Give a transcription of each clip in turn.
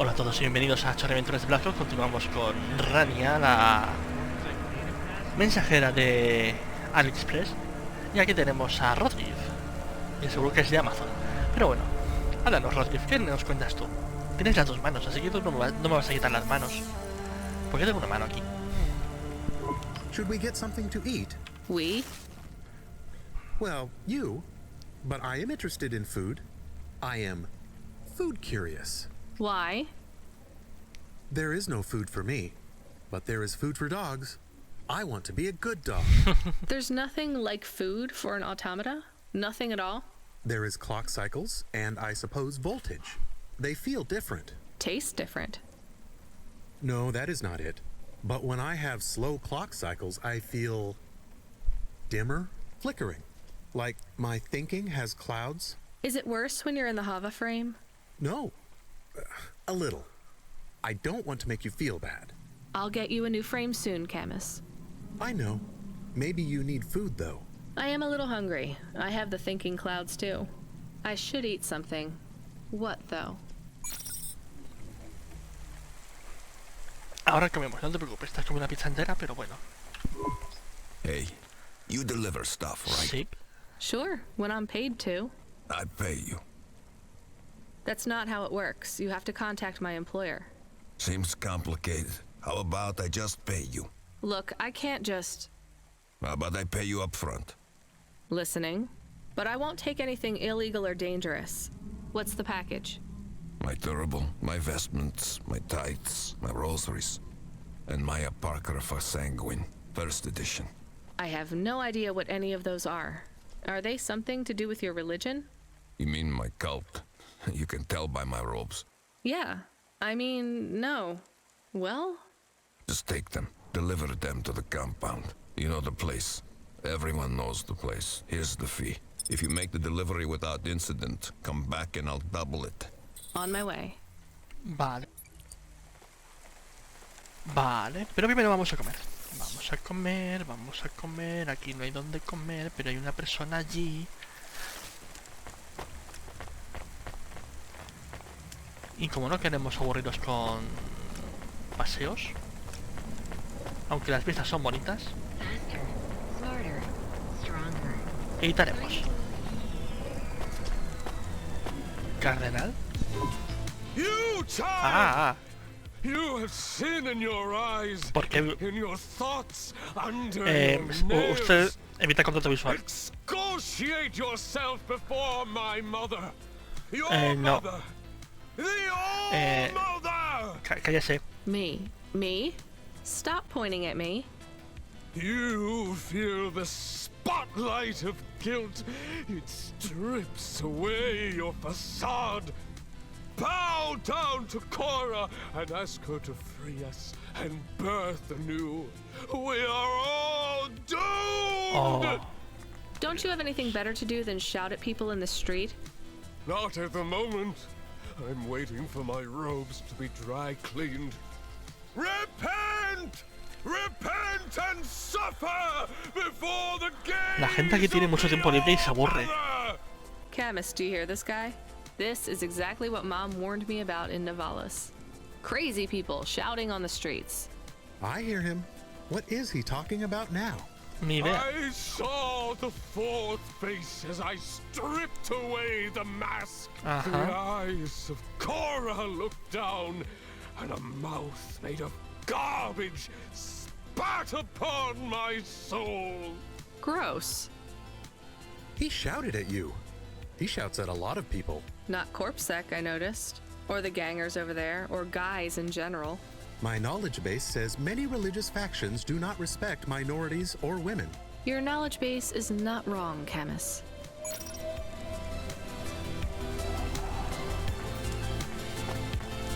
Hola a todos y bienvenidos a Aventuras de Black. Continuamos con Rania, la mensajera de AliExpress. Y aquí tenemos a Rodrigo. Y seguro que es de Amazon. Pero bueno, háblanos, Rodrigo, ¿qué nos cuentas tú? Tienes las dos manos, así que tú no me vas a quitar las manos. ¿Por qué tengo una mano aquí? Should we get something to eat? We? Well, you. But I am interested in food. I am food curious. Why? There is no food for me, but there is food for dogs. I want to be a good dog. There's nothing like food for an automata? Nothing at all? There is clock cycles, and I suppose voltage. They feel different. Taste different. No, that is not it. But when I have slow clock cycles, I feel dimmer, flickering. Like my thinking has clouds. Is it worse when you're in the Hava frame? No, a little. I don't want to make you feel bad. I'll get you a new frame soon, Camus. I know. Maybe you need food, though. I am a little hungry. I have the thinking clouds, too. I should eat something. What, though? Ahora comemos, no te preocupes, estás comiendo una pizza entera, pero bueno. Hey, you deliver stuff, right? Sí. Sure, when I'm paid to. I pay you. That's not how it works. You have to contact my employer. Seems complicated. How about I just pay you? Look, I can't just... How about I pay you up front? Listening. But I won't take anything illegal or dangerous. What's the package? My turbo, my vestments, my tithes, my rosaries, and my Apocrypha Sanguine, first edition. I have no idea what any of those are. Are they something to do with your religion? You mean my cult? You can tell by my robes. Yeah. I mean, no. Well? Just take them. Deliver them to the compound. You know the place. Everyone knows the place. Here's the fee. If you make the delivery without incident, come back and I'll double it. On my way. Vale. Vale, pero primero vamos a comer. Vamos a comer, vamos a comer. Aquí no hay donde comer, pero hay una persona allí. Y como no queremos aburrirnos con paseos, aunque las vistas son bonitas, editaremos. Cardenal. You child! Ah, You have sin in your eyes, porque in your thoughts, under your usted nails. evita contacto visual. Excoriate yourself before my mother. Your no. mother. The All-Mother! Cállese. Me? Me? Stop pointing at me. You feel the spotlight of guilt. It strips away your facade. Bow down to Cora and ask her to free us and birth anew. We are all doomed! Oh. Don't you have anything better to do than shout at people in the street? Not at the moment. I'm waiting for my robes to be dry cleaned. Repent! Repent and suffer before the gaze La gente aquí tiene mucho tiempo libre y se aburre. Camus, do you hear this guy? This is exactly what Mom warned me about in Navalis. Crazy people shouting on the streets. I hear him. What is he talking about now? Ni idea. I saw the fourth face as I stripped away the mask. Uh-huh. The eyes of Cora looked down, and a mouth made of garbage spat upon my soul. Gross. He shouted at you. He shouts at a lot of people. Not Corpsec, I noticed. Or the gangers over there, or guys in general. My knowledge base says many religious factions do not respect minorities or women. Your knowledge base is not wrong, Camus.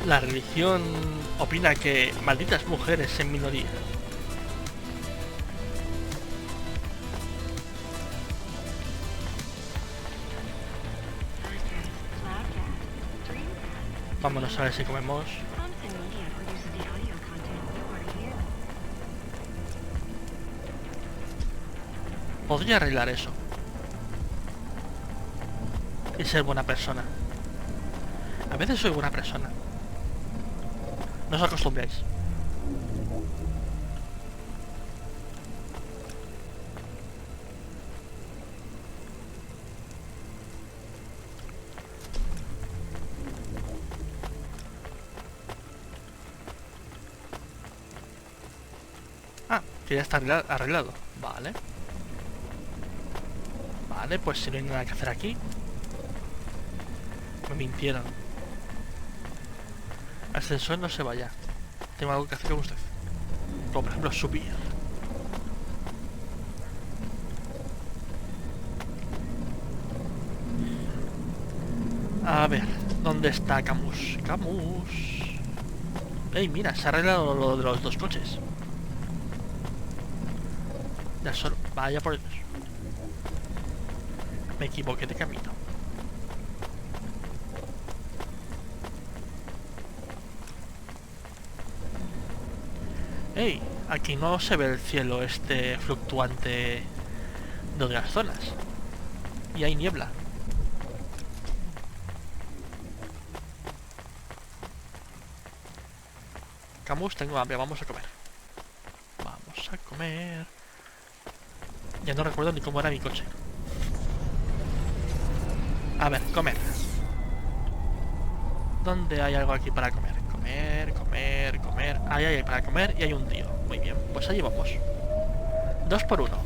La religión opina que malditas mujeres en minoría. Vámonos a ver si comemos. Podría arreglar eso. Y ser buena persona. A veces soy buena persona. No os acostumbráis. Ah, que ya está arreglado. Vale. Vale, pues si no hay nada que hacer aquí. Me mintieron. Ascensor, no se vaya. Tengo algo que hacer con usted. Como por ejemplo subir. A ver, ¿dónde está Camus? Camus. Ey, mira, se ha arreglado lo de los dos coches. Ya solo. Vaya por Dios. Me equivoqué de camino. Ey, aquí no se ve el cielo este fluctuante de otras zonas. Y hay niebla. Camus, tengo hambre, vamos a comer. Vamos a comer. Ya no recuerdo ni cómo era mi coche. A ver, comer. ¿Dónde hay algo aquí para comer? Comer, comer, comer. Ahí hay para comer y hay un tío. Muy bien, pues allí vamos. 2 por 1.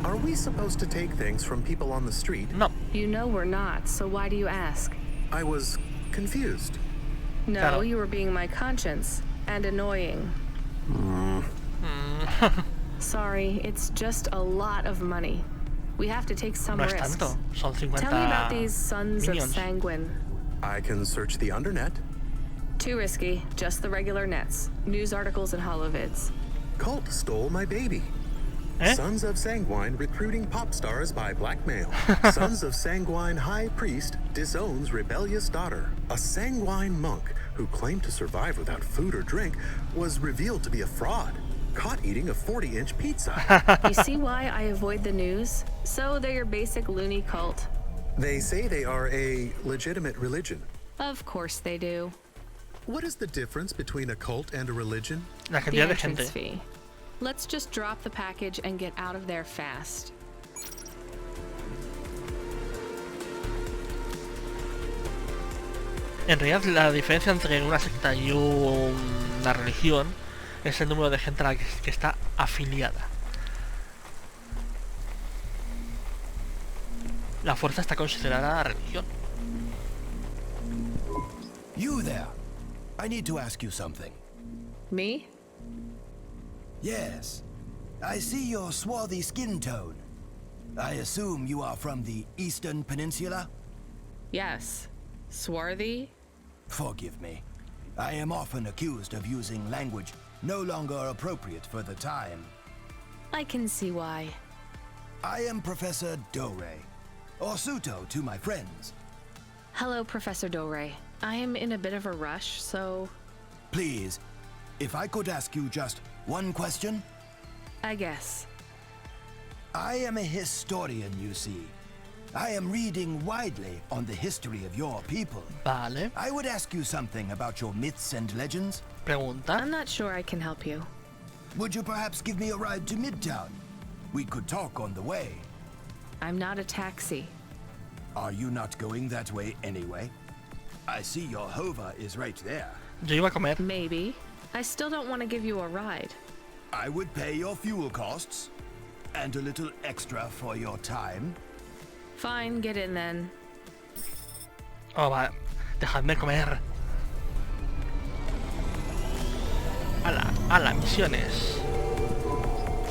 Are we supposed to take things from people on the street? No. You know we're not, so why do you ask? I was confused. No, Claro. you were being my conscience. And annoying. Sorry, it's just a lot of money. We have to take some No es risks. tanto. Son 50 Tell me about these Sons minions. of Sanguine. I can search the undernet. Too risky. Just the regular nets. News articles and holovids. Cult stole my baby. Eh? Sons of Sanguine recruiting pop stars by blackmail. Sons of Sanguine high priest disowns rebellious daughter. A Sanguine monk who claimed to survive without food or drink was revealed to be a fraud. Caught eating a 40-inch pizza. You see why I avoid the news? So they're your basic loony cult. They say they are a legitimate religion. Of course they do. What is the difference between a cult and a religion? La The cantidad de entrance gente. fee. Let's just drop the package and get out of there fast. En realidad la diferencia entre una secta y una religión es el número de gente a la que está afiliada. La fuerza está considerada religión. You there. I need to ask you something. Me? Yes. I see your swarthy skin tone. I assume you are from the Eastern Peninsula? Yes. Swarthy? Forgive me. I am often accused of using language no longer appropriate for the time. I can see why. I am Professor Dore, or Suto to my friends. Hello, Professor Dore. I am in a bit of a rush, so Please, if I could ask you just one question? I guess. I am a historian, you see. I am reading widely on the history of your people. Vale. I would ask you something about your myths and legends. Pregunta. I'm not sure I can help you. Would you perhaps give me a ride to Midtown? We could talk on the way. I'm not a taxi. Are you not going that way anyway? I see your hover is right there. Yo iba a comer. Maybe. I still don't want to give you a ride. I would pay your fuel costs and a little extra for your time. Fine, get in then. Oh, va. Dejadme comer. Ala, misiones.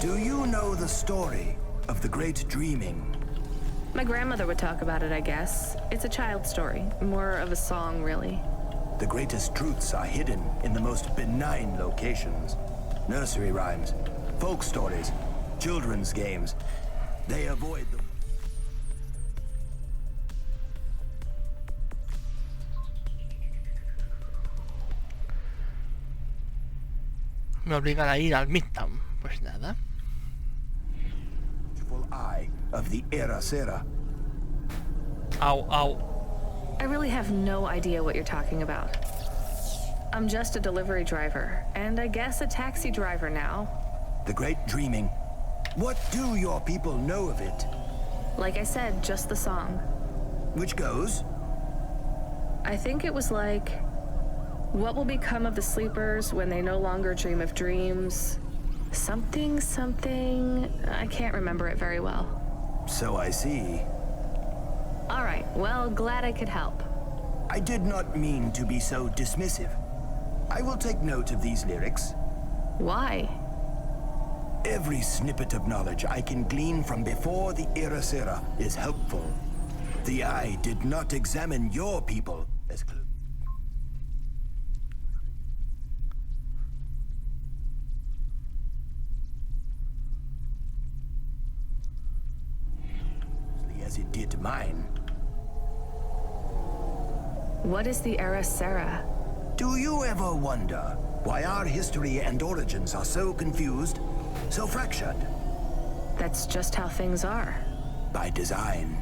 Do you know the story of the great dreaming? My grandmother would talk about it, I guess. It's a child story. More of a song, really. The greatest truths are hidden in the most benign locations. Nursery rhymes, folk stories, children's games. They avoid the... Me obligan a ir al Midtown. Pues nada. Eye of the Era Sera. Au, au. I really have no idea what you're talking about. I'm just a delivery driver, and I guess a taxi driver now. The great dreaming. What do your people know of it? Like I said, just the song. Which goes? I think it was like, what will become of the sleepers when they no longer dream of dreams? Something, something... I can't remember it very well. So I see. All right, well, glad I could help. I did not mean to be so dismissive. I will take note of these lyrics. Why? Every snippet of knowledge I can glean from before the Era Sera is helpful. The eye did not examine your people as closely as it did mine. What is the Era Sera? Do you ever wonder why our history and origins are so confused, so fractured? That's just how things are. By design.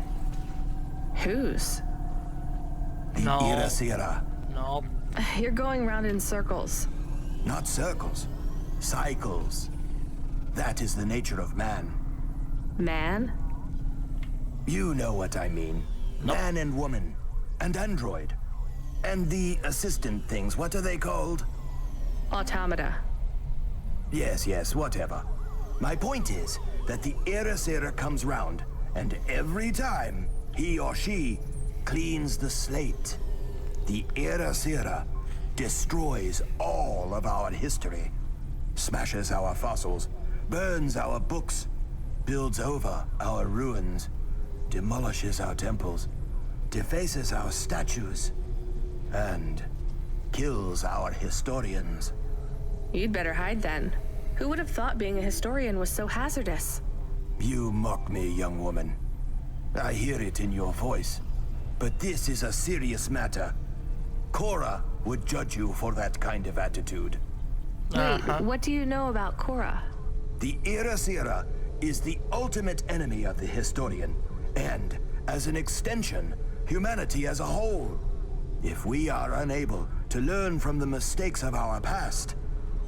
Whose? The No. Era Sera. No. You're going round in circles. Not circles, cycles. That is the nature of man. Man? You know what I mean. No. Man and woman, and android. And the assistant things, what are they called? Automata. Yes, whatever. My point is that the Era Sera comes round, and every time, he or she cleans the slate. The Era Sera destroys all of our history, smashes our fossils, burns our books, builds over our ruins, demolishes our temples, defaces our statues, and kills our historians. You'd better hide then. Who would have thought being a historian was so hazardous? You mock me, young woman. I hear it in your voice. But this is a serious matter. Cora would judge you for that kind of attitude. Wait, what do you know about Cora? The Era Sera is the ultimate enemy of the historian, and, as an extension, humanity as a whole. If we are unable to learn from the mistakes of our past,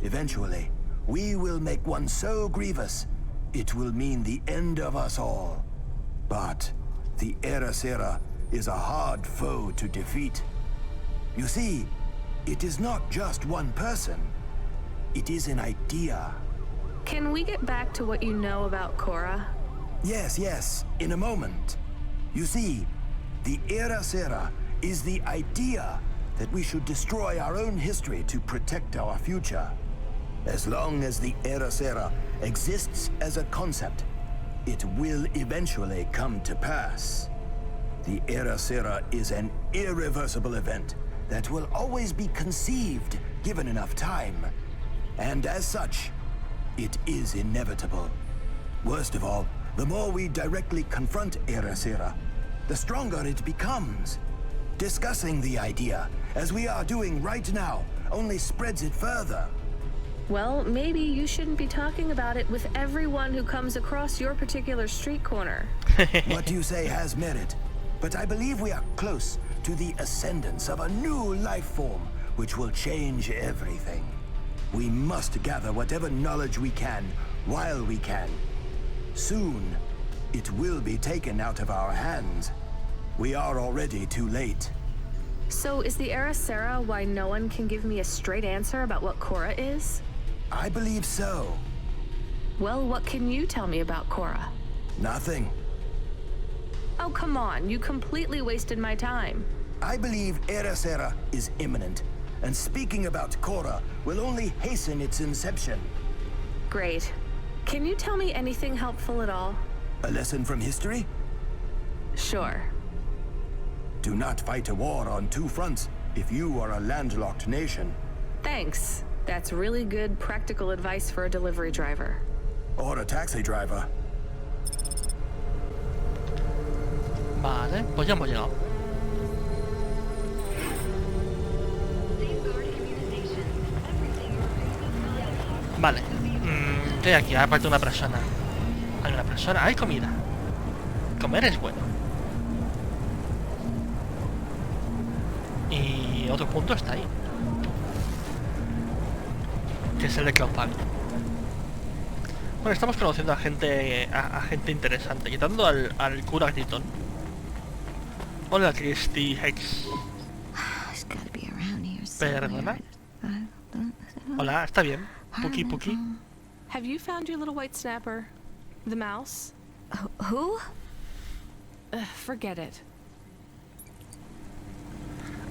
eventually, we will make one so grievous, it will mean the end of us all. But the Era Sera is a hard foe to defeat. You see, it is not just one person. It is an idea. Can we get back to what you know about Cora? Yes, in a moment. You see, the Era Sera is the idea that we should destroy our own history to protect our future. As long as the Era Sera exists as a concept, it will eventually come to pass. The Era Sera is an irreversible event that will always be conceived given enough time. And as such, it is inevitable. Worst of all, the more we directly confront Era Sera, the stronger it becomes. Discussing the idea, as we are doing right now, only spreads it further. Well, maybe you shouldn't be talking about it with everyone who comes across your particular street corner. What you say has merit, but I believe we are close to the ascendance of a new life form, which will change everything. We must gather whatever knowledge we can, while we can. Soon, it will be taken out of our hands. We are already too late. So is the Era Sera why no one can give me a straight answer about what Cora is? I believe so. Well, what can you tell me about Cora? Nothing. Oh, come on, you completely wasted my time. I believe Era Sera is imminent, and speaking about Cora will only hasten its inception. Great. Can you tell me anything helpful at all? A lesson from history? Sure. Do not fight a war on two fronts if you are a landlocked nation. Thanks. That's really good practical advice for a delivery driver. Or a taxi driver. Vale, pues ya hemos llegado. Vale. ¿Qué hay aquí? Aparte de una persona. Hay una persona. Hay comida. Comer es bueno. Y otro punto está ahí, que es el de cloudpunk. Bueno, estamos conociendo a gente interesante, quitando al cura Gritón. Hola, Christy Hex. Perdona. Hola, está bien. Puki Puki. Have you found your little white snapper? The mouse? Who? Forget it.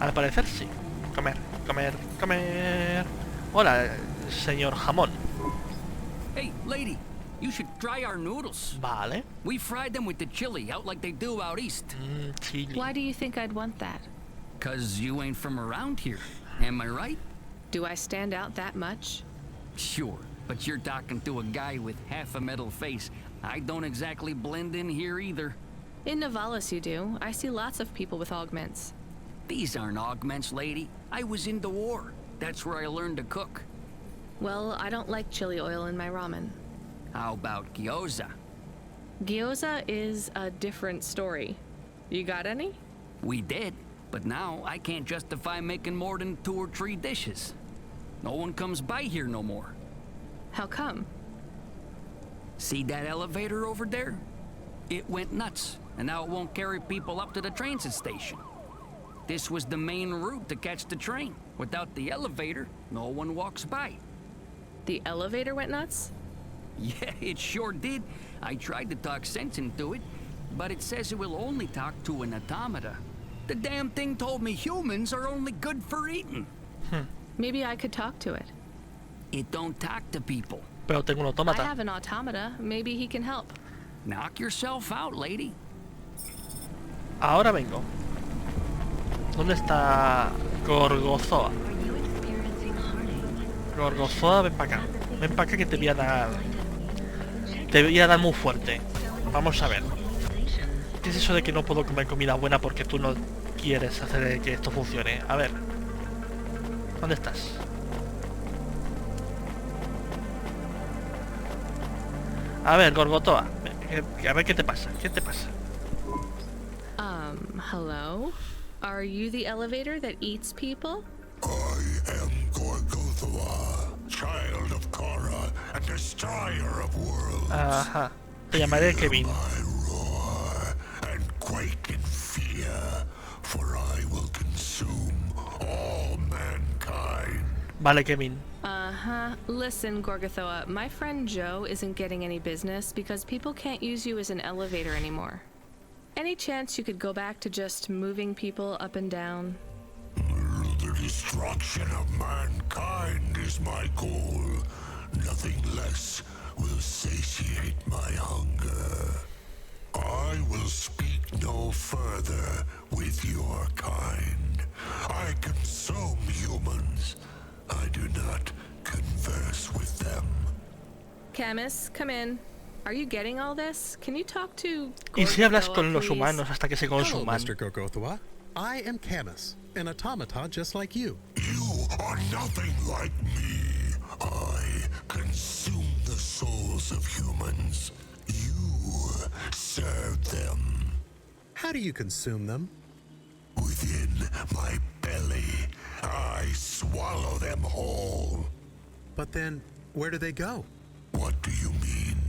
Al parecer sí. Comer, comer, comer. Hola, señor jamón. Hey, lady, you should try our noodles. Vale. We fried them with the chili, out like they do out east. Chili. Why do you think I'd want that? 'Cause you ain't from around here, am I right? Do I stand out that much? Sure, but you're talking to a guy with half a metal face. I don't exactly blend in here either. In Navalis you do. I see lots of people with augments. These aren't augments, lady. I was in the war. That's where I learned to cook. Well, I don't like chili oil in my ramen. How about gyoza? Gyoza is a different story. You got any? We did, but now I can't justify making more than 2 or 3 dishes. No one comes by here no more. How come? See that elevator over there? It went nuts, and now it won't carry people up to the transit station. This was the main route to catch the train. Without the elevator, no one walks by. The elevator went nuts? Yeah, it sure did. I tried to talk sense into it, but it says it will only talk to an automata. The damn thing told me humans are only good for eating. Maybe I could talk to it. It don't talk to people. Pero tengo un I autómata. have an automata. Maybe he can help. Knock yourself out, lady. Ahora vengo. ¿Dónde está Gorgozoa? Gorgozoa, ven para acá. Ven para acá que te voy a dar... Te voy a dar muy fuerte. Vamos a ver. ¿Qué es eso de que no puedo comer comida buena porque tú no quieres hacer que esto funcione? A ver. ¿Dónde estás? A ver, Gorgozoa. A ver qué te pasa. ¿Qué te pasa? Hello? Are you the elevator that eats people? I am Gorgothoa, child of Kara and destroyer of worlds. Ajá. Te llamaré Kevin. I roar and quake in fear, for I will consume all mankind. Vale, Kevin. Uh-huh. Listen, Gorgothoa, my friend Joe isn't getting any business because people can't use you as an elevator anymore. Any chance you could go back to just moving people up and down? The destruction of mankind is my goal. Nothing less will satiate my hunger. I will speak no further with your kind. I consume humans. I do not converse with them. Camus, come in. Are you getting all this? Can you talk to ¿Y si hablas Gorgothoa, con los please? humanos hasta que se Hello, consuman? Mr. Gorgothoa. I am Camus, an automata just like you. You are nothing like me. I consume the souls of humans. You serve them. How do you consume them? Within my belly, I swallow them whole. But then, where do they go? What do you mean?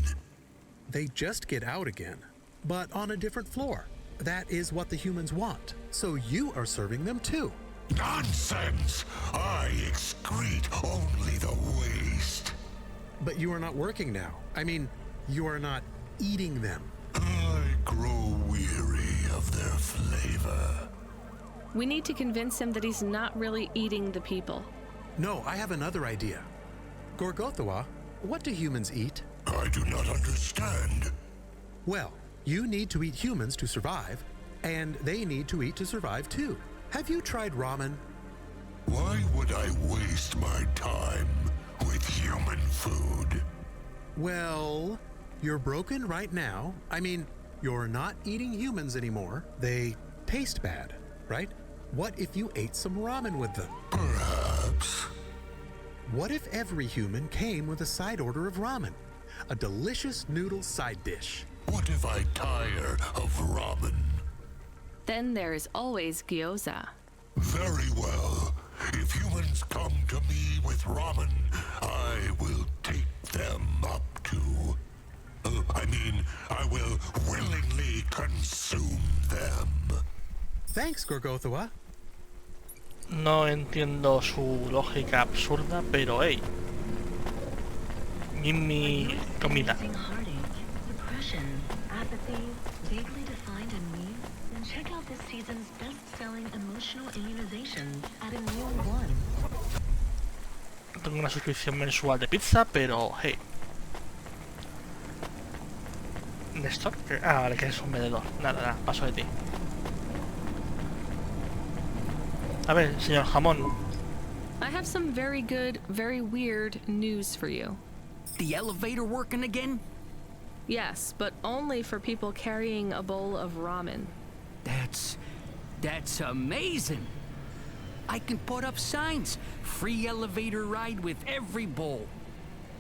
They just get out again, but on a different floor. That is what the humans want. So you are serving them too. Nonsense! I excrete only the waste. But you are not working now. I mean, you are not eating them. I grow weary of their flavor. We need to convince him that he's not really eating the people. No, I have another idea. Gorgothoa, what do humans eat? I do not understand. Well, you need to eat humans to survive, and they need to eat to survive too. Have you tried ramen? Why would I waste my time with human food? Well, you're broken right now. I mean, you're not eating humans anymore. They taste bad, right? What if you ate some ramen with them? Perhaps. What if every human came with a side order of ramen? A delicious noodle side dish. What if I tire of ramen? Then there is always gyoza. Very well. If humans come to me with ramen, I will take them up to... I will willingly consume them. Thanks, Gorgothua. No entiendo su lógica absurda, pero hey. Mi comida. Heartache, depression, apathy, vaguely defined ennui, then check out this season's best-selling emotional immunizations at Immune One. Tengo una suscripción mensual de pizza, pero hey. ¿Néstor? Ah, vale, que es un vendedor. Nada, paso de ti. A ver, señor Jamón. I have some very good, very weird news for you. The elevator working again? Yes, but only for people carrying a bowl of ramen. That's amazing. I can put up signs. Free elevator ride with every bowl.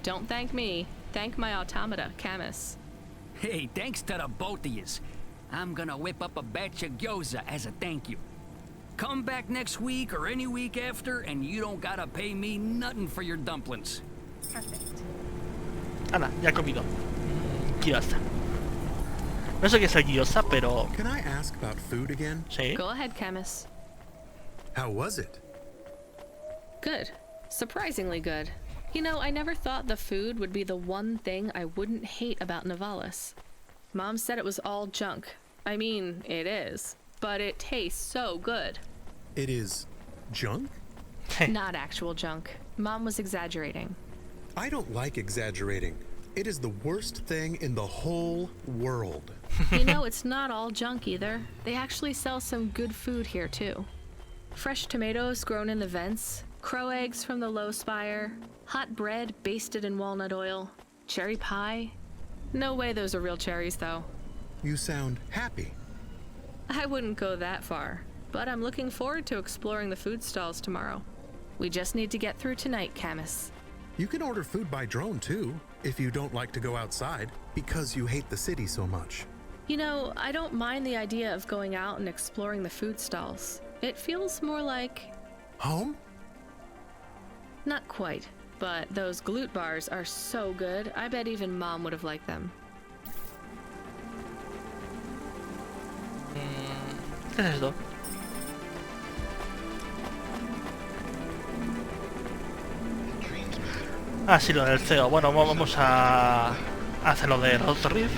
Don't thank me. Thank my automata, Camus. Hey, thanks to the both of yous. I'm gonna whip up a batch of gyoza as a thank you. Come back next week or any week after, and you don't gotta pay me nothing for your dumplings. Perfect. Ana, ya he comido. Gyoza. No sé qué es el gyoza, pero... Can I ask about food again? Sí. Go ahead, Camus. How was it? Good. Surprisingly good. You know, I never thought the food would be the one thing I wouldn't hate about Nivalis. Mom said it was all junk. I mean, it is. But it tastes so good. It is junk? Not actual junk. Mom was exaggerating. I don't like exaggerating. It is the worst thing in the whole world. You know, it's not all junk either. They actually sell some good food here, too. Fresh tomatoes grown in the vents, crow eggs from the low spire, hot bread basted in walnut oil, cherry pie. No way those are real cherries, though. You sound happy. I wouldn't go that far, but I'm looking forward to exploring the food stalls tomorrow. We just need to get through tonight, Camus. You can order food by drone too, if you don't like to go outside, because you hate the city so much. You know, I don't mind the idea of going out and exploring the food stalls. It feels more like... Home? Not quite, but those glute bars are so good, I bet even Mom would have liked them. ¿Qué es esto? Ah, sí, lo del CEO. Bueno, vamos a hacer lo de Rotorriff.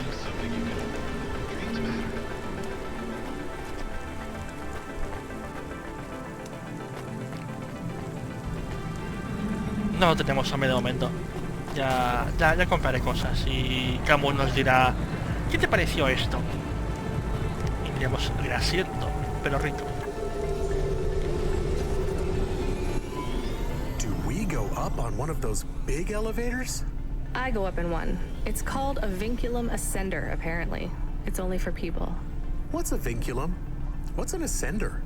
No lo tenemos a medio momento. Ya compraré cosas y Camus nos dirá ¿qué te pareció esto? Y diremos grasiento, pero rico. Do we go up on one of those big elevators? I go up in one. It's called a vinculum ascender, apparently. It's only for people. What's a vinculum? What's an ascender?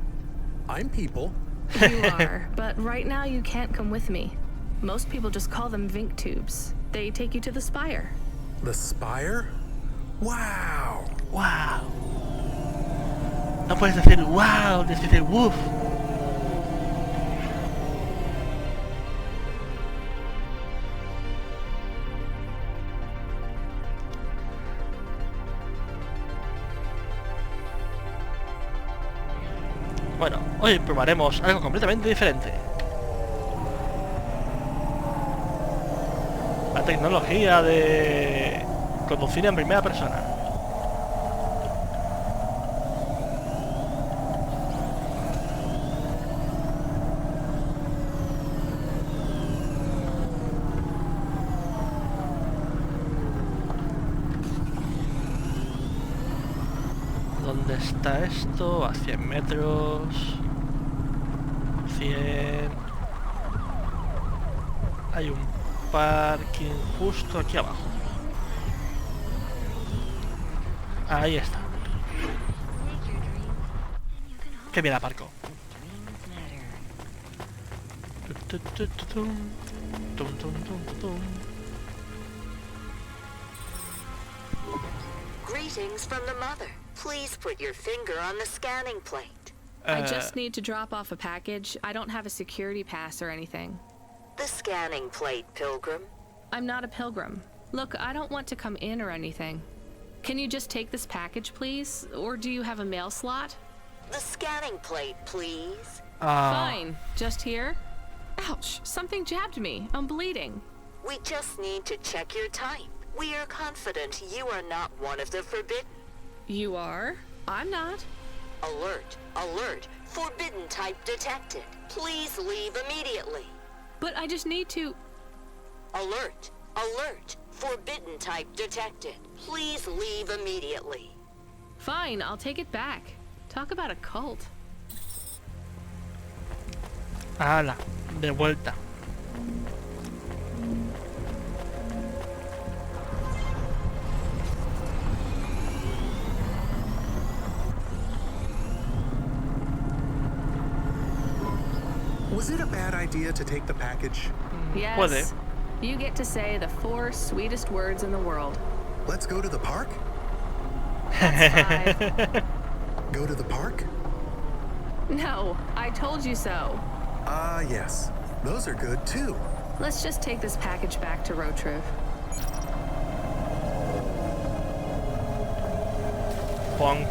I'm people. You are, but right now you can't come with me. Most people just call them Vink tubes. They take you to the spire. The spire? Wow! ¡Wow! No puedes decir wow, tienes que decir woof. Bueno, hoy probaremos algo completamente diferente. La tecnología de conducir en primera persona. ¿Dónde está esto? A 100 metros. 100. Hay un parking justo aquí abajo. Ahí está. Qué bien aparco. Greetings from the mother. Please put your finger on the scanning plate. I just need to drop off a package. I don't have a security pass or anything. The scanning plate, Pilgrim. I'm not a pilgrim. Look, I don't want to come in or anything. Can you just take this package, please? Or do you have a mail slot? The scanning plate, please. Fine. Just here? Ouch, something jabbed me. I'm bleeding. We just need to check your type. We are confident you are not one of the forbidden. You are? I'm not. Alert, alert. Forbidden type detected. Please leave immediately. But I just need to... Alert, alert. Forbidden type detected. Please leave immediately. Fine, I'll take it back. Talk about a cult. ¡Hala! De vuelta. Was it a bad idea to take the package? Yes. Puede. You get to say the 4 sweetest words in the world. Let's go to the park? That's 5. Go to the park? No, I told you so. Ah, yes. Those are good too. Let's just take this package back to Rotriv. Punk.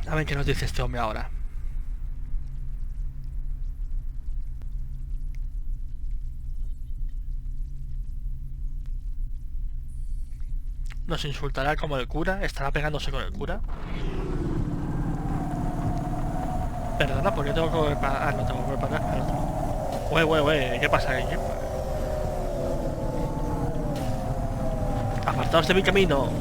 A ver qué nos dice este hombre ahora. Nos insultará como el cura, estará pegándose con el cura. Perdona, porque tengo que volver para... Ah, no tengo que volver para acá. Güey, ¿qué pasa aquí? Apartaos de mi camino.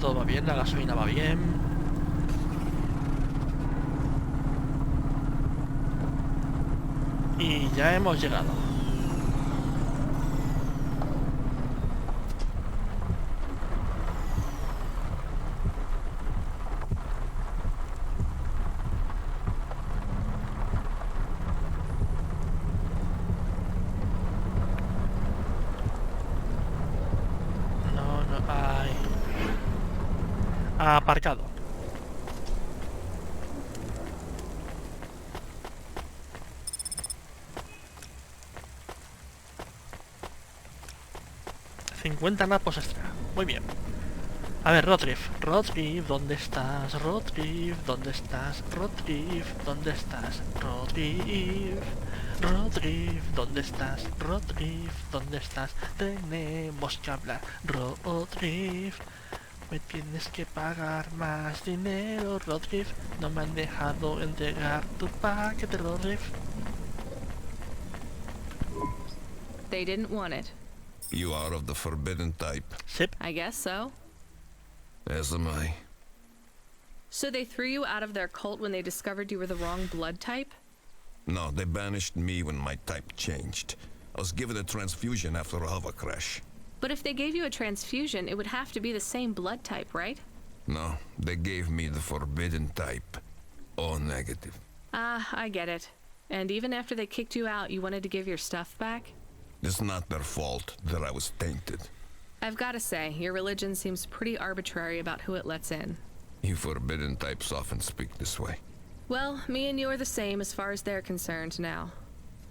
Todo va bien, la gasolina va bien. Y ya hemos llegado. Aparcado. $50 napos extra. Muy bien. A ver, Rotriv, ¿dónde estás? Rotriv, ¿dónde estás? Rotriv, ¿dónde estás? Rotriv, ¿dónde estás? Rotriv, ¿dónde estás? Tenemos que hablar. Rotriv, me tienes que pagar más dinero, Rotriv. No me han dejado entregar tu paquete, Rotriv. They didn't want it. You are of the forbidden type. Sip. I guess so. As am I. So they threw you out of their cult when they discovered you were the wrong blood type? No, they banished me when my type changed. I was given a transfusion after a hover crash. But if they gave you a transfusion, it would have to be the same blood type, right? No, they gave me the forbidden type. O negative. Ah, I get it. And even after they kicked you out, you wanted to give your stuff back? It's not their fault that I was tainted. I've got to say, your religion seems pretty arbitrary about who it lets in. You forbidden types often speak this way. Well, me and you are the same as far as they're concerned now.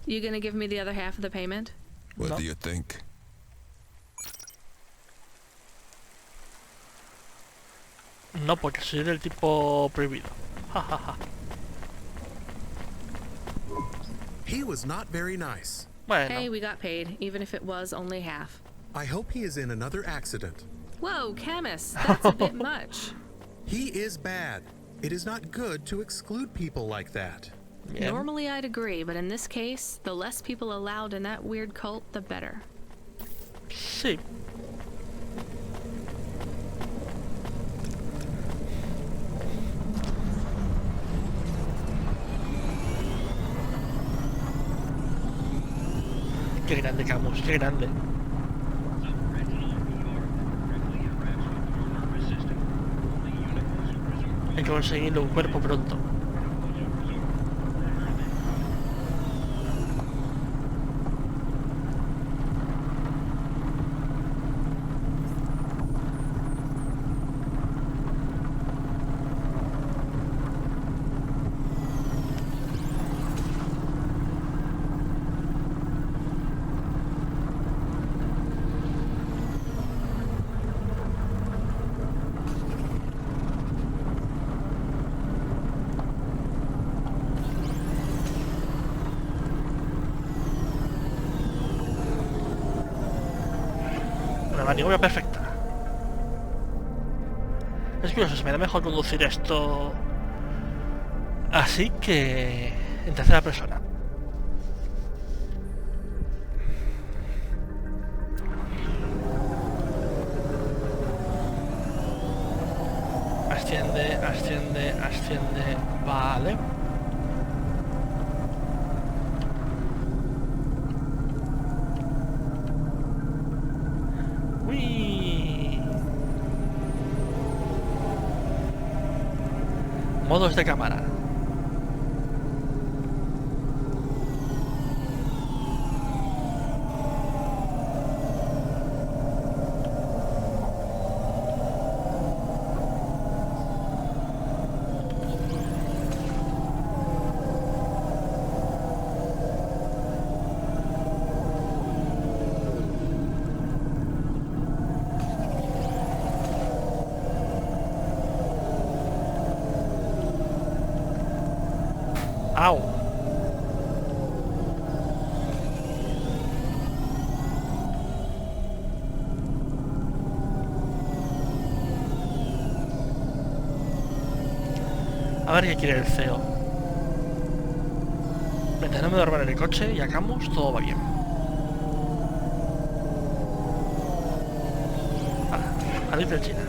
You gonna give me the other half of the payment? What No. do you think? No, porque soy del tipo prohibido. He was not very nice. Bueno, Hey, we got paid, even if it was only half. I hope he is in another accident. Whoa, Camus, that's a bit much. He is bad. It is not good to exclude people like that. Bien. Normally I'd agree, but in this case, the less people allowed in that weird cult, the better. Sí. Qué grande, Camus, qué grande. Hay que conseguirle un cuerpo pronto. Una maniobra perfecta. Es curioso, se me da mejor conducir esto así que en tercera persona. Asciende, asciende, asciende. Vale. Uy. Modos de cámara. Au. A ver qué quiere el CEO. Mientras no me duerman en el coche y hagamos, todo va bien. A Little China.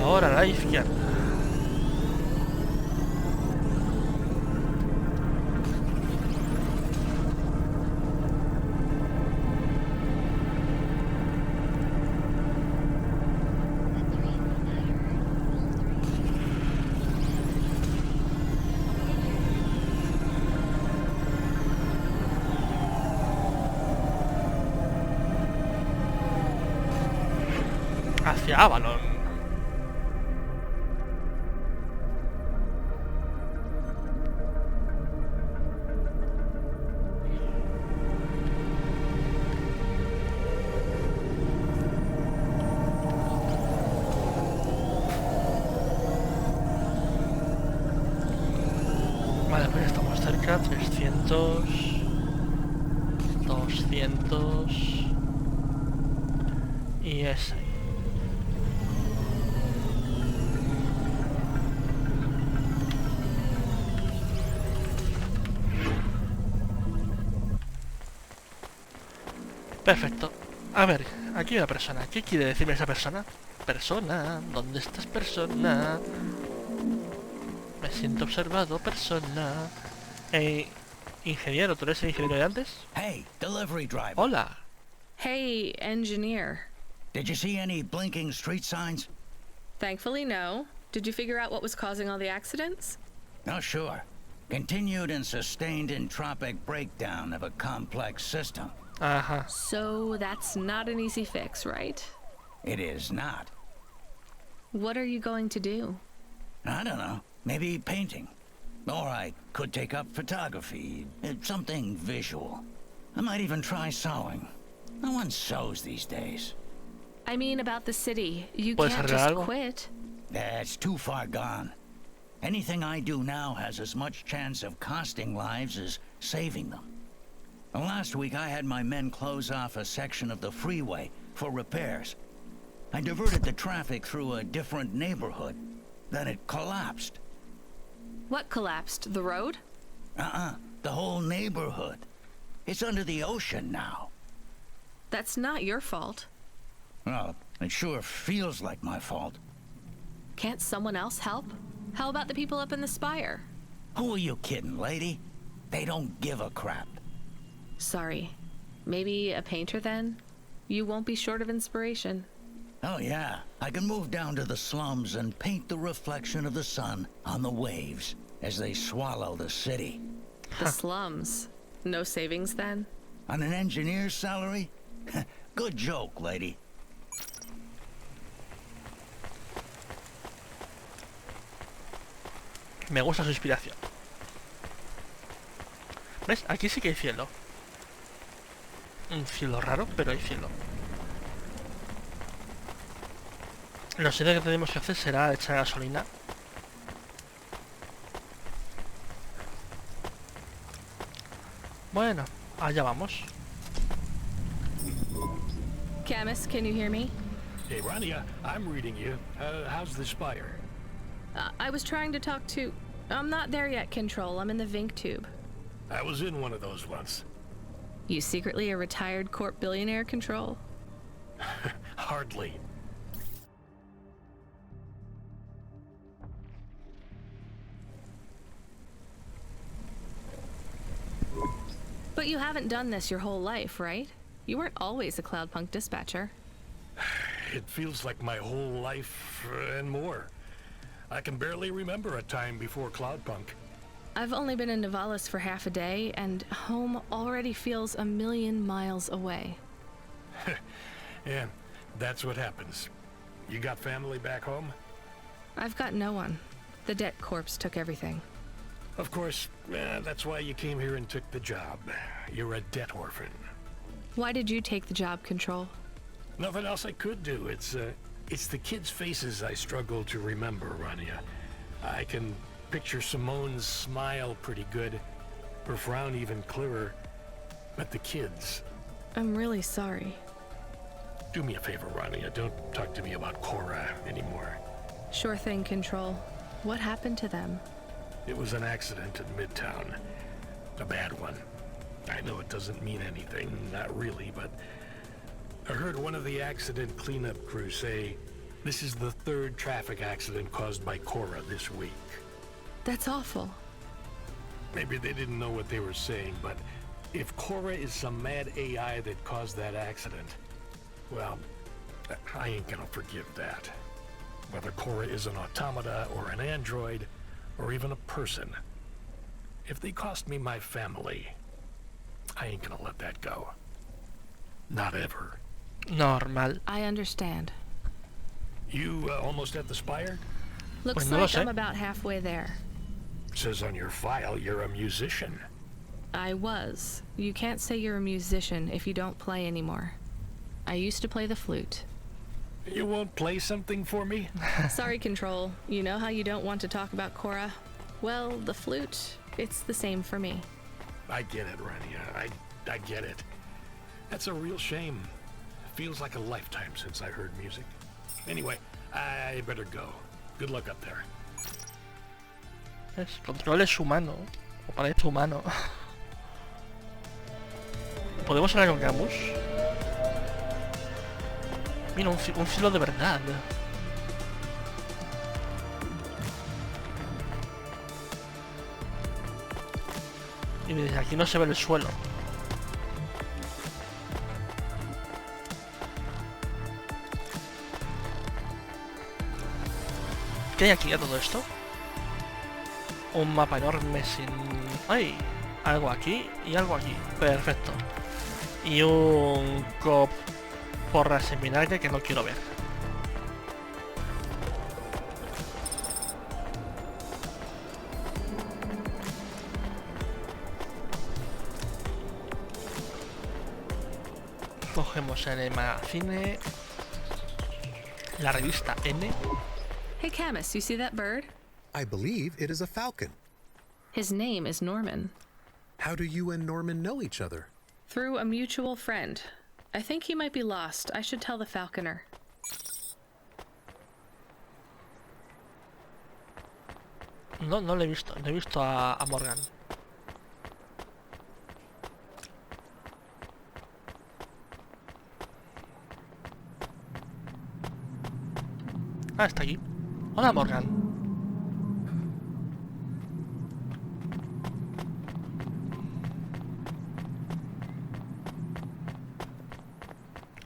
Ahora a la izquierda. Hacia Avalon. Vale, pues estamos cerca, 300, 200 y ese. Perfecto. A ver, aquí hay una persona. ¿Qué quiere decirme esa persona? Persona, ¿dónde estás, persona? Me siento observado, persona. Ingeniero, ¿tú eres el ingeniero de antes? Hey, delivery driver. Hola. Hey, engineer. Did you see any blinking street signs? Thankfully, no. Did you figure out what was causing all the accidents? Oh, sure. Continued and sustained entropic breakdown of a complex system. Ajá. So that's not an easy fix, right? It is not. What are you going to do? I don't know. Maybe painting. Or I could take up photography. Something visual. I might even try sewing. No one sews these days. I mean about the city. You ¿Puedes can't arreglar just algo? quit. That's too far gone. Anything I do now has as much chance of costing lives as saving them. And last week I had my men close off a section of the freeway for repairs. I diverted the traffic through a different neighborhood. Then it collapsed. What collapsed? The road? The whole neighborhood. It's under the ocean now. That's not your fault. Well, it sure feels like my fault. Can't someone else help? How about the people up in the spire? Who are you kidding, lady? They don't give a crap. Sorry. Maybe a painter then? You won't be short of inspiration. Oh yeah, I can move down to the slums and paint the reflection of the sun on the waves as they swallow the city. The slums? No savings then? On an engineer's salary? Good joke, lady. Me gusta su inspiración. ¿Ves? Aquí sí que hay cielo. Un cielo raro, pero hay cielo. Lo siguiente que tenemos que hacer será echar gasolina. Bueno, allá vamos. Camus, can you hear me? Hey, Rania, I'm reading you. How's the spire? I was trying to talk to... I'm not there yet, Control. I'm in the Vink tube. I was in one of those once. You secretly a retired corp billionaire, Control? Hardly. But you haven't done this your whole life, right? You weren't always a cloudpunk dispatcher. It feels like my whole life and more. I can barely remember a time before cloudpunk. I've only been in Nivalis for half a day, and home already feels 1,000,000 miles away. Yeah, that's what happens. You got family back home? I've got no one. The debt corpse took everything. Of course, that's why you came here and took the job. You're a debt orphan. Why did you take the job, Control? Nothing else I could do. It's the kids' faces I struggle to remember, Rania. I can picture Simone's smile pretty good, her frown even clearer, but the kids... I'm really sorry. Do me a favor, Rania. Don't talk to me about Cora anymore. Sure thing, Control. What happened to them? It was an accident in Midtown. A bad one. I know it doesn't mean anything, not really, but... I heard one of the accident cleanup crew say, this is the 3rd traffic accident caused by Cora this week. That's awful. Maybe they didn't know what they were saying, but if Cora is some mad AI that caused that accident, well, I ain't gonna forgive that. Whether Cora is an automata or an android, or even a person. If they cost me my family, I ain't gonna let that go. Not ever. Normal. I understand. You almost at the spire? Looks like I'm about halfway there. Says on your file you're a musician. I was. You can't say you're a musician if you don't play anymore. I used to play the flute. You won't play something for me? Sorry, Control. You know how you don't want to talk about Cora? Well, the flute, it's the same for me. I get it, Rania. I get it. That's a real shame. Feels like a lifetime since I heard music. Anyway, I better go. Good luck up there. Control es humano. O parece humano. ¿Podemos hablar con Camus? Mira, un cielo de verdad. Y desde aquí no se ve el suelo. ¿Qué hay aquí a todo esto? Un mapa enorme sin... ¡Ay! Algo aquí y algo aquí. Perfecto. Y un cop porras en vinagre que no quiero ver. Cogemos el magazine. La revista N. Hey, Camus, you see that bird? I believe it is a falcon. His name is Norman. How do you and Norman know each other? Through a mutual friend. I think he might be lost. I should tell the falconer. No, no le he visto. Le he visto a Morgan. Ah, está aquí. Hola, Morgan.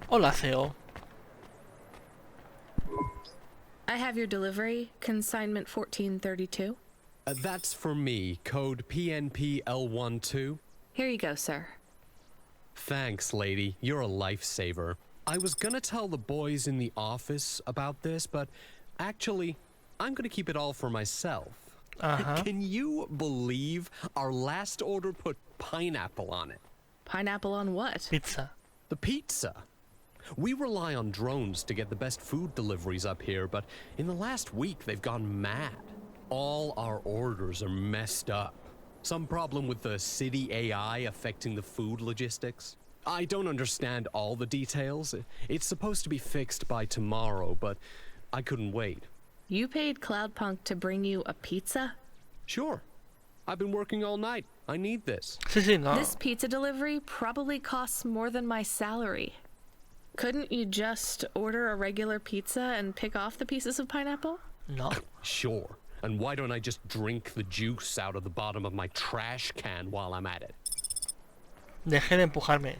Hola, CEO. I have your delivery, consignment 1432. That's for me, code PNPL12. Here you go, sir. Thanks, lady. You're a lifesaver. I was gonna tell the boys in the office about this, but actually, I'm gonna keep it all for myself. Can you believe our last order put pineapple on it? Pineapple on what? Pizza. The pizza. We rely on drones to get the best food deliveries up here, but in the last week, they've gone mad. All our orders are messed up. Some problem with the city AI affecting the food logistics. I don't understand all the details. It's supposed to be fixed by tomorrow, but I couldn't wait. You paid cloudpunk to bring you a pizza? Sure. I've been working all night. I need this. Sí, no. This pizza delivery probably costs more than my salary. Couldn't you just order a regular pizza and pick off the pieces of pineapple? No. Sure. And why don't I just drink the juice out of the bottom of my trash can while I'm at it? Deje de empujarme.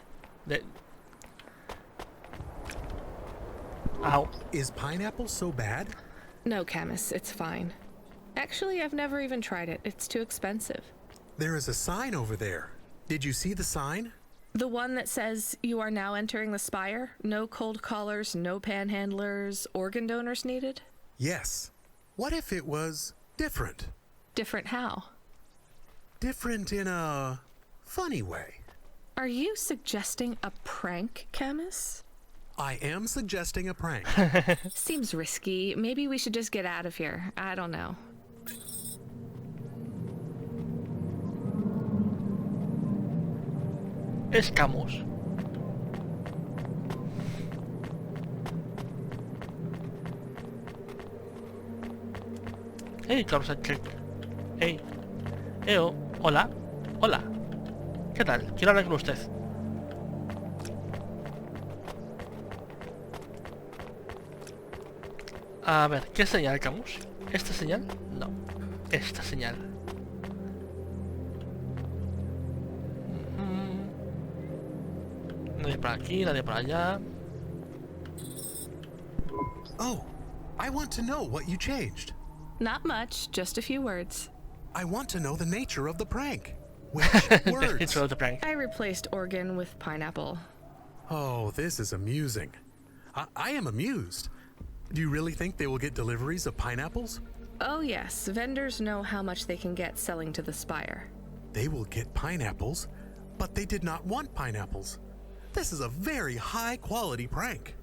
Ow. Is pineapple so bad? No, Camus, it's fine. Actually, I've never even tried it. It's too expensive. There is a sign over there. Did you see the sign? The one that says you are now entering the Spire? No cold callers, no panhandlers, organ donors needed? Yes. What if it was different? Different how? Different in a funny way. Are you suggesting a prank, Camus? I am suggesting a prank. Seems risky. Maybe we should just get out of here. I don't know. Escamos. Hey, Carlos Check. Hey. Hola. Hola. ¿Qué tal? Quiero hablar con usted. A ver, ¿qué señal, Camus? ¿Esta señal? No. Esta señal. Nadie por aquí, nadie por allá. Oh, I want to know what you changed. Not much, just a few words. I want to know the nature of the prank. Which words? Nature of the prank. I replaced organ with pineapple. Oh, this is amusing. I am amused. Do you really think they will get deliveries of pineapples? Oh yes, vendors know how much they can get selling to the Spire. They will get pineapples, but they did not want pineapples. This is a very high-quality prank.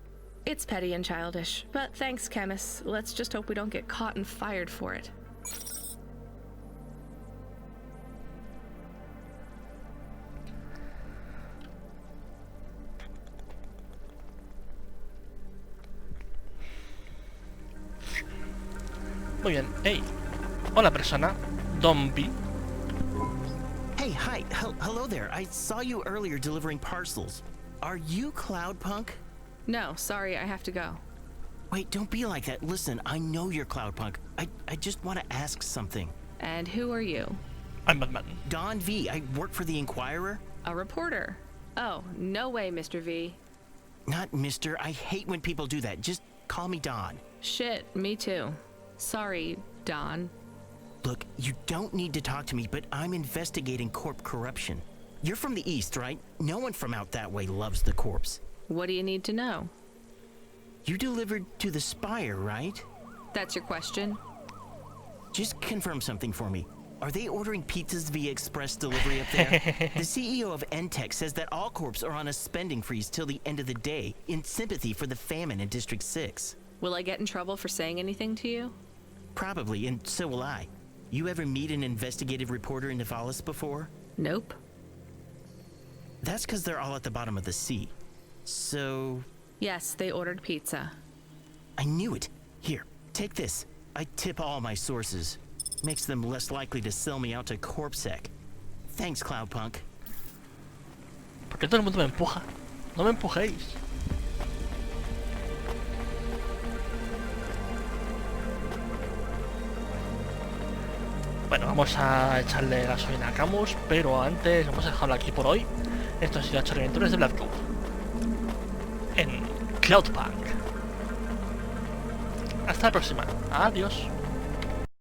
It's petty and childish, but thanks, Camus. Let's just hope we don't get caught and fired for it. Muy bien. Hey. Hola, persona. Don't be. Hey, hi. Hello there. I saw you earlier delivering parcels. Are you Cloudpunk? No, sorry, I have to go. Wait, don't be like that. Listen, I know you're Cloudpunk. I just want to ask something. And who are you? I'm Batman. Don V. I work for the Inquirer. A reporter. Oh, no way, Mr. V. Not Mr. I hate when people do that. Just call me Don. Shit, me too. Sorry, Don. Look, you don't need to talk to me, but I'm investigating corp corruption. You're from the East, right? No one from out that way loves the corps. What do you need to know? You delivered to the Spire, right? That's your question? Just confirm something for me. Are they ordering pizzas via express delivery up there? The CEO of Entech says that all corps are on a spending freeze till the end of the day in sympathy for the famine in District 6. Will I get in trouble for saying anything to you? Probably, and so will I. You ever meet an investigative reporter in Nivalis before? Nope. That's because they're all at the bottom of the sea. So... Yes, they ordered pizza. I knew it. Here, take this. I tip all my sources. Makes them less likely to sell me out to CorpSec. Thanks, Cloudpunk. ¿Por qué todo el mundo me empuja? No me empujéis. Bueno, vamos a echarle gasolina a Camus, pero antes vamos a dejarlo aquí por hoy. Esto ha sido Aventuras de Black Cloud en Cloudpunk. Hasta la próxima. Adiós.